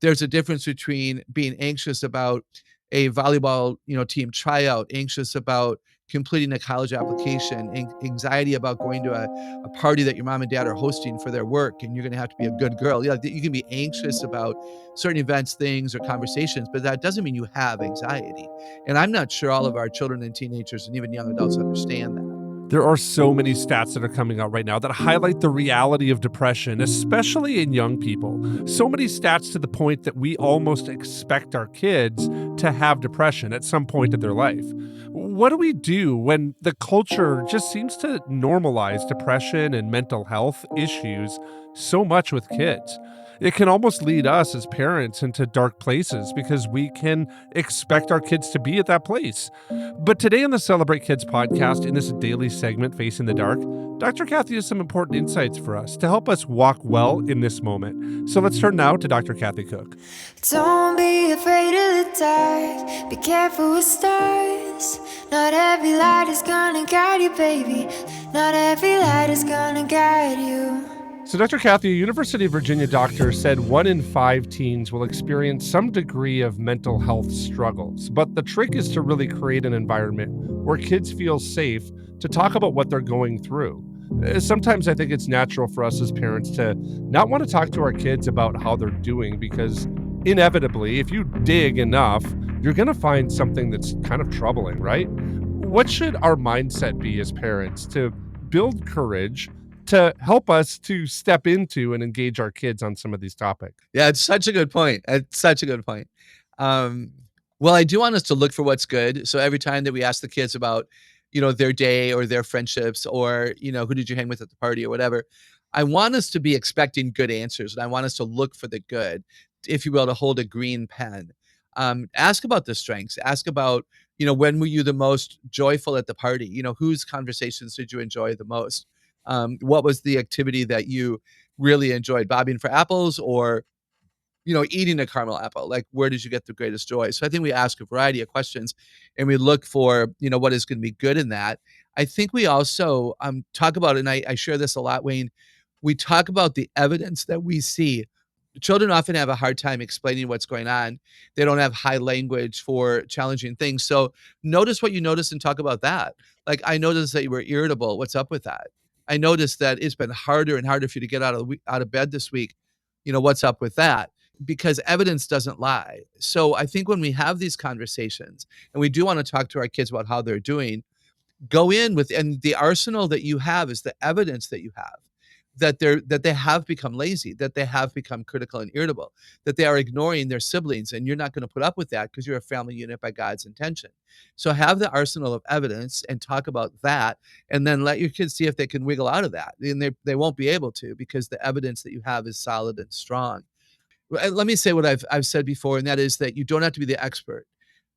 There's a difference between being anxious about a volleyball, team tryout, anxious about completing a college application, anxiety about going to a party that your mom and dad are hosting for their work, and you're going to have to be a good girl. Yeah, you can be anxious about certain events, things, or conversations, but that doesn't mean you have anxiety. And I'm not sure all of our children and teenagers and even young adults understand that. There are so many stats that are coming out right now that highlight the reality of depression, especially in young people. So many stats to the point that we almost expect our kids to have depression at some point in their life. What do we do when the culture just seems to normalize depression and mental health issues so much with kids? It can almost lead us as parents into dark places because we can expect our kids to be at that place. But today on the Celebrate Kids podcast, in this daily segment, Facing the Dark, Dr. Kathy has some important insights for us to help us walk well in this moment. So let's turn now to Dr. Kathy Cook. Don't be afraid of the dark. Be careful with stars. Not every light is gonna guide you, baby. Not every light is gonna guide you. So Dr. Kathy, a University of Virginia doctor said 1 in 5 teens will experience some degree of mental health struggles. But the trick is to really create an environment where kids feel safe to talk about what they're going through. Sometimes I think it's natural for us as parents to not want to talk to our kids about how they're doing because inevitably, if you dig enough, you're going to find something that's kind of troubling, right? What should our mindset be as parents to build courage to help us to step into and engage our kids on some of these topics? Yeah, it's such a good point. It's such a good point. Well, I do want us to look for what's good. So every time that we ask the kids about, their day or their friendships or, who did you hang with at the party or whatever, I want us to be expecting good answers, and I want us to look for the good, if you will, to hold a green pen. Ask about the strengths. Ask about, when were you the most joyful at the party? Whose conversations did you enjoy the most? What was the activity that you really enjoyed, bobbing for apples or, eating a caramel apple? Like, where did you get the greatest joy? So I think we ask a variety of questions and we look for, what is going to be good in that. I think we also talk about, and I share this a lot, Wayne, we talk about the evidence that we see. Children often have a hard time explaining what's going on. They don't have high language for challenging things. So notice what you notice and talk about that. Like, I noticed that you were irritable. What's up with that? I noticed that it's been harder and harder for you to get out of bed this week. What's up with that? Because evidence doesn't lie. So I think when we have these conversations and we do want to talk to our kids about how they're doing, go in with, and the arsenal that you have is the evidence that you have that they have become lazy, that they have become critical and irritable, that they are ignoring their siblings, and you're not going to put up with that because you're a family unit by God's intention. So have the arsenal of evidence and talk about that, and then let your kids see if they can wiggle out of that. And they won't be able to, because the evidence that you have is solid and strong. Let me say what I've said before, and that is that you don't have to be the expert.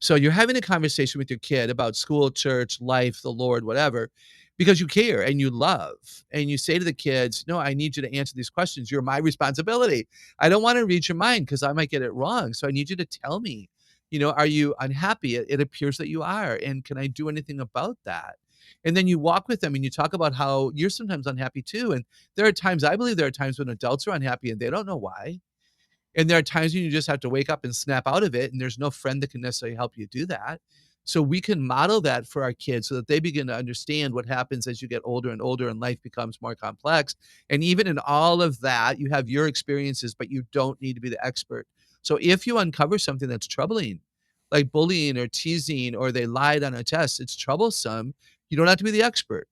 So you're having a conversation with your kid about school, church, life, the Lord, whatever, because you care and you love. And you say to the kids, no, I need you to answer these questions. You're my responsibility. I don't want to read your mind because I might get it wrong. So I need you to tell me, are you unhappy? It appears that you are. And can I do anything about that? And then you walk with them and you talk about how you're sometimes unhappy too. And I believe there are times when adults are unhappy and they don't know why. And there are times when you just have to wake up and snap out of it, and there's no friend that can necessarily help you do that. So we can model that for our kids so that they begin to understand what happens as you get older and older and life becomes more complex. And even in all of that, you have your experiences, but you don't need to be the expert. So if you uncover something that's troubling, like bullying or teasing, or they lied on a test, it's troublesome. You don't have to be the expert.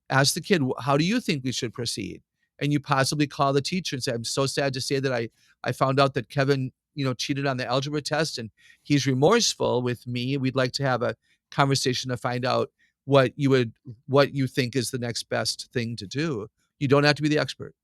Ask the kid, how do you think we should proceed? And you possibly call the teacher and say, I'm so sad to say that I found out that Kevin, cheated on the algebra test and he's remorseful with me. We'd like to have a conversation to find out what you think is the next best thing to do. You don't have to be the expert.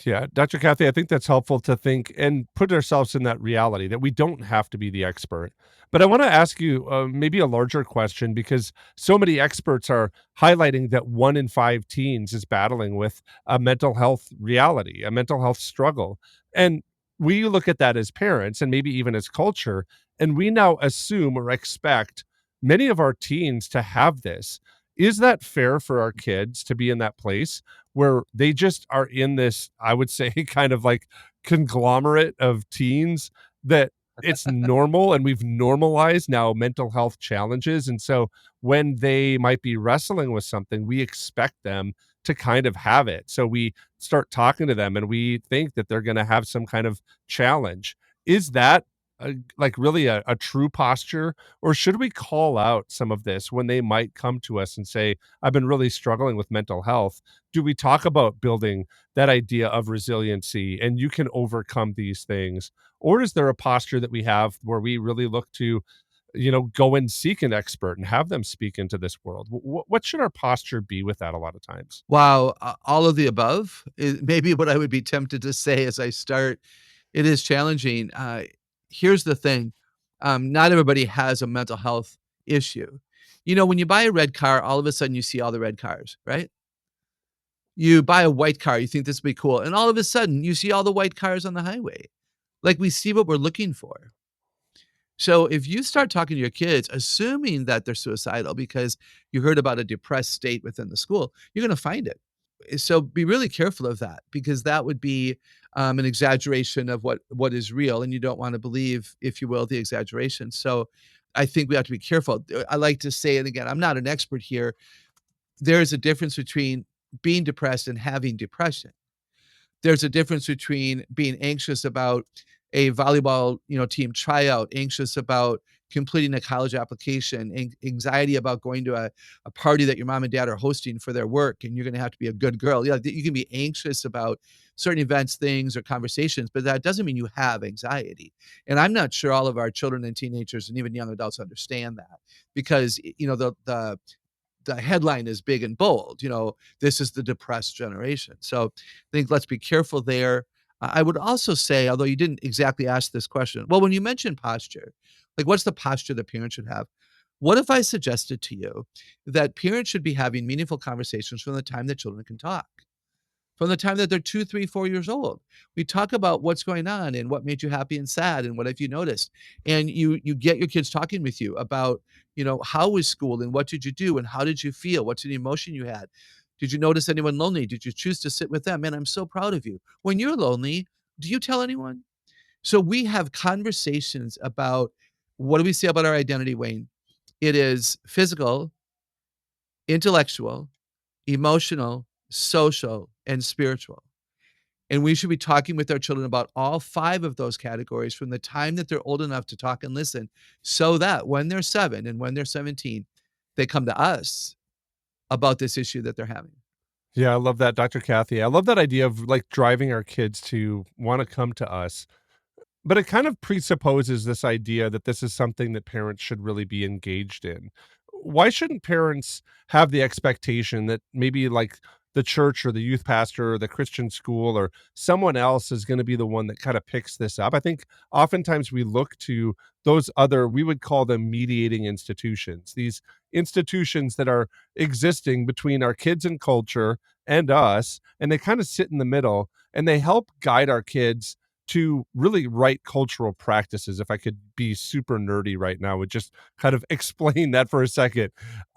Yeah, Dr. Kathy, I think that's helpful to think and put ourselves in that reality that we don't have to be the expert. But I want to ask you maybe a larger question, because so many experts are highlighting that 1 in 5 teens is battling with a mental health reality, a mental health struggle. And we look at that as parents and maybe even as culture, and we now assume or expect many of our teens to have this. Is that fair for our kids to be in that place where they just are in this, I would say, kind of like conglomerate of teens that it's normal and we've normalized now mental health challenges. And so when they might be wrestling with something, we expect them to kind of have it. So we start talking to them and we think that they're going to have some kind of challenge. Is that like really a true posture, or should we call out some of this when they might come to us and say, I've been really struggling with mental health? Do we talk about building that idea of resiliency and you can overcome these things? Or is there a posture that we have where we really look to, go and seek an expert and have them speak into this world? What should our posture be with that a lot of times? Wow, all of the above is maybe what I would be tempted to say as I start. It is challenging. Here's the thing, not everybody has a mental health issue. When you buy a red car, all of a sudden you see all the red cars, right? You buy a white car, you think this would be cool, and all of a sudden you see all the white cars on the highway. Like, we see what we're looking for. So if you start talking to your kids, assuming that they're suicidal because you heard about a depressed state within the school, you're gonna find it. So be really careful of that because that would be, an exaggeration of what is real, and you don't wanna believe, if you will, the exaggeration. So I think we have to be careful. I like to say, and again, I'm not an expert here, there is a difference between being depressed and having depression. There's a difference between being anxious about a volleyball, team tryout, anxious about completing a college application, anxiety about going to a party that your mom and dad are hosting for their work, and you're gonna have to be a good girl. Yeah, you can be anxious about certain events, things, or conversations, but that doesn't mean you have anxiety. And I'm not sure all of our children and teenagers and even young adults understand that because, the headline is big and bold, this is the depressed generation. So I think let's be careful there. I would also say, although you didn't exactly ask this question, well, when you mentioned posture, like what's the posture that parents should have? What if I suggested to you that parents should be having meaningful conversations from the time that children can talk? From the time that they're 2, 3, 4 years old. We talk about what's going on and what made you happy and sad and what have you noticed. And you get your kids talking with you about, how was school and what did you do and how did you feel? What's the emotion you had? Did you notice anyone lonely? Did you choose to sit with them? Man, I'm so proud of you. When you're lonely, do you tell anyone? So we have conversations about what do we say about our identity, Wayne? It is physical, intellectual, emotional, social, and spiritual. And we should be talking with our children about all 5 of those categories from the time that they're old enough to talk and listen, so that when they're 7 and when they're 17, they come to us about this issue that they're having. Yeah, I love that, Dr. Kathy. I love that idea of like driving our kids to want to come to us. But it kind of presupposes this idea that this is something that parents should really be engaged in. Why shouldn't parents have the expectation that maybe like the church or the youth pastor or the Christian school or someone else is going to be the one that kind of picks this up? I think oftentimes we look to those other, we would call them mediating institutions, these institutions that are existing between our kids and culture and us, and they kind of sit in the middle and they help guide our kids to really right cultural practices. If I could be super nerdy right now, would just kind of explain that for a second.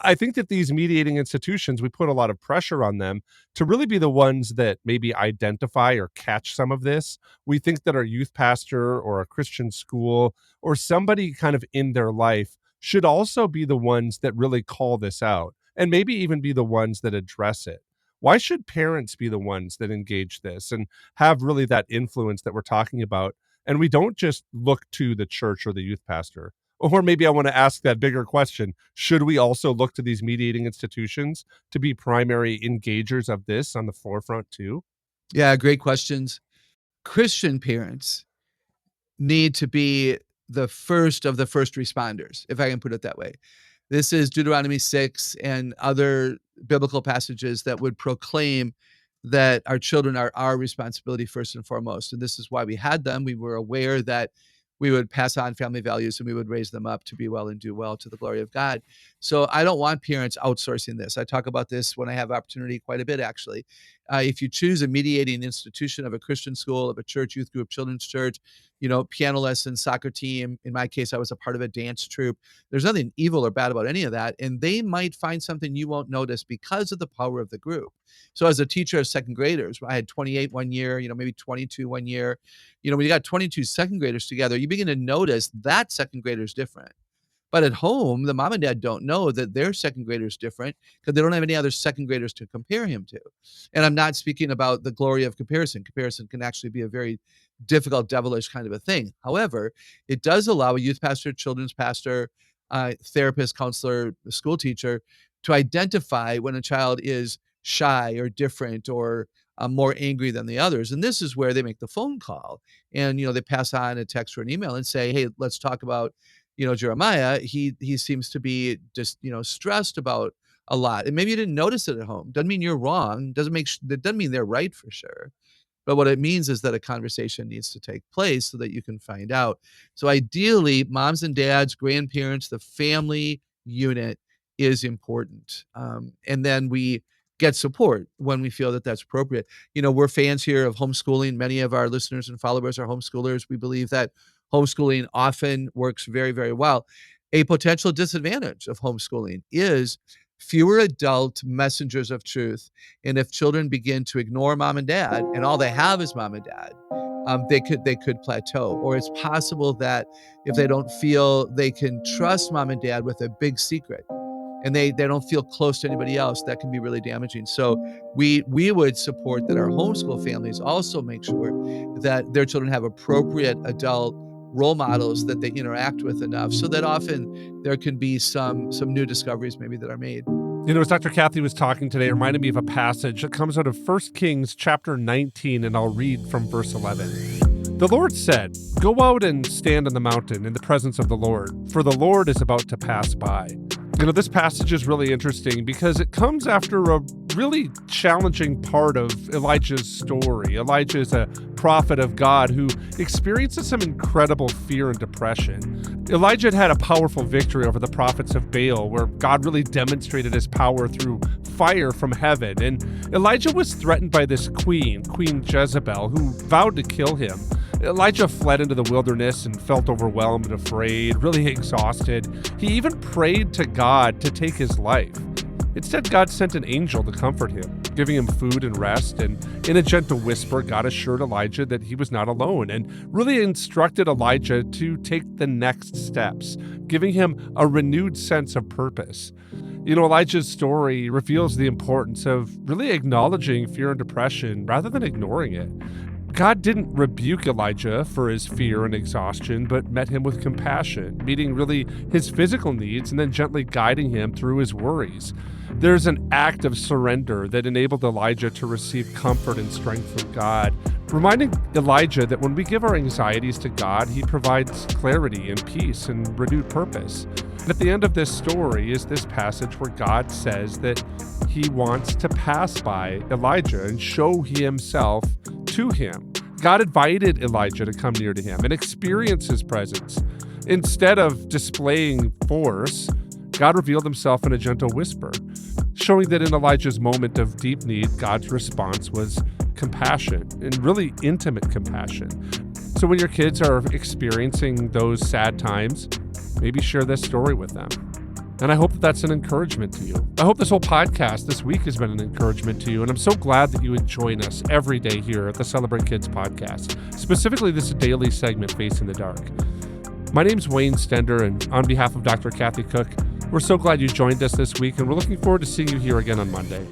I think that these mediating institutions, we put a lot of pressure on them to really be the ones that maybe identify or catch some of this. We think that our youth pastor or a Christian school or somebody kind of in their life should also be the ones that really call this out and maybe even be the ones that address it. Why should parents be the ones that engage this and have really that influence that we're talking about? And we don't just look to the church or the youth pastor. Or maybe I want to ask that bigger question. Should we also look to these mediating institutions to be primary engagers of this on the forefront too? Yeah, great questions. Christian parents need to be the first of the first responders, if I can put it that way. This is Deuteronomy 6 and other biblical passages that would proclaim that our children are our responsibility first and foremost. And this is why we had them. We were aware that we would pass on family values and we would raise them up to be well and do well to the glory of God. So I don't want parents outsourcing this. I talk about this when I have opportunity quite a bit, actually. If you choose a mediating institution of a Christian school, of a church, youth group, children's church, piano lessons, soccer team. In my case, I was a part of a dance troupe. There's nothing evil or bad about any of that. And they might find something you won't notice because of the power of the group. So as a teacher of second graders, I had 28 one year, maybe 22 one year. When you got 22 second graders together, you begin to notice that second grader is different. But at home, the mom and dad don't know that their second grader is different because they don't have any other second graders to compare him to. And I'm not speaking about the glory of comparison. Comparison can actually be a very difficult, devilish kind of a thing. However, it does allow a youth pastor, children's pastor, therapist, counselor, school teacher to identify when a child is shy or different or more angry than the others. And this is where they make the phone call and, they pass on a text or an email and say, hey, let's talk about Jeremiah. He seems to be just, stressed about a lot. And maybe you didn't notice it at home. Doesn't mean you're wrong. That doesn't mean they're right for sure. But what it means is that a conversation needs to take place so that you can find out. So ideally, moms and dads, grandparents, the family unit is important. And then we get support when we feel that that's appropriate. We're fans here of homeschooling. Many of our listeners and followers are homeschoolers. We believe that homeschooling often works very, very well. A potential disadvantage of homeschooling is fewer adult messengers of truth. And if children begin to ignore mom and dad and all they have is mom and dad, they could plateau. Or it's possible that if they don't feel they can trust mom and dad with a big secret and they don't feel close to anybody else, that can be really damaging. So we would support that our homeschool families also make sure that their children have appropriate adult role models that they interact with enough so that often there can be some new discoveries maybe that are made. As Dr. Kathy was talking today, it reminded me of a passage that comes out of 1 Kings chapter 19, and I'll read from verse 11. The Lord said, "Go out and stand on the mountain in the presence of the Lord, for the Lord is about to pass by." This passage is really interesting because it comes after a really challenging part of Elijah's story. Elijah is a prophet of God who experiences some incredible fear and depression. Elijah had a powerful victory over the prophets of Baal, where God really demonstrated his power through fire from heaven. And Elijah was threatened by this Queen Jezebel, who vowed to kill him. Elijah fled into the wilderness and felt overwhelmed and afraid, really exhausted. He even prayed to God to take his life. Instead, God sent an angel to comfort him, giving him food and rest, and in a gentle whisper, God assured Elijah that he was not alone and really instructed Elijah to take the next steps, giving him a renewed sense of purpose. Elijah's story reveals the importance of really acknowledging fear and depression rather than ignoring it. God didn't rebuke Elijah for his fear and exhaustion, but met him with compassion, meeting really his physical needs and then gently guiding him through his worries. There's an act of surrender that enabled Elijah to receive comfort and strength from God, reminding Elijah that when we give our anxieties to God, he provides clarity and peace and renewed purpose. And at the end of this story is this passage where God says that he wants to pass by Elijah and show himself to him. God invited Elijah to come near to him and experience his presence. Instead of displaying force, God revealed himself in a gentle whisper, showing that in Elijah's moment of deep need, God's response was compassion and really intimate compassion. So when your kids are experiencing those sad times, maybe share this story with them. And I hope that that's an encouragement to you. I hope this whole podcast this week has been an encouragement to you. And I'm so glad that you would join us every day here at the Celebrate Kids podcast, specifically this daily segment, Facing the Dark. My name's Wayne Stender, and on behalf of Dr. Kathy Cook, we're so glad you joined us this week, and we're looking forward to seeing you here again on Monday.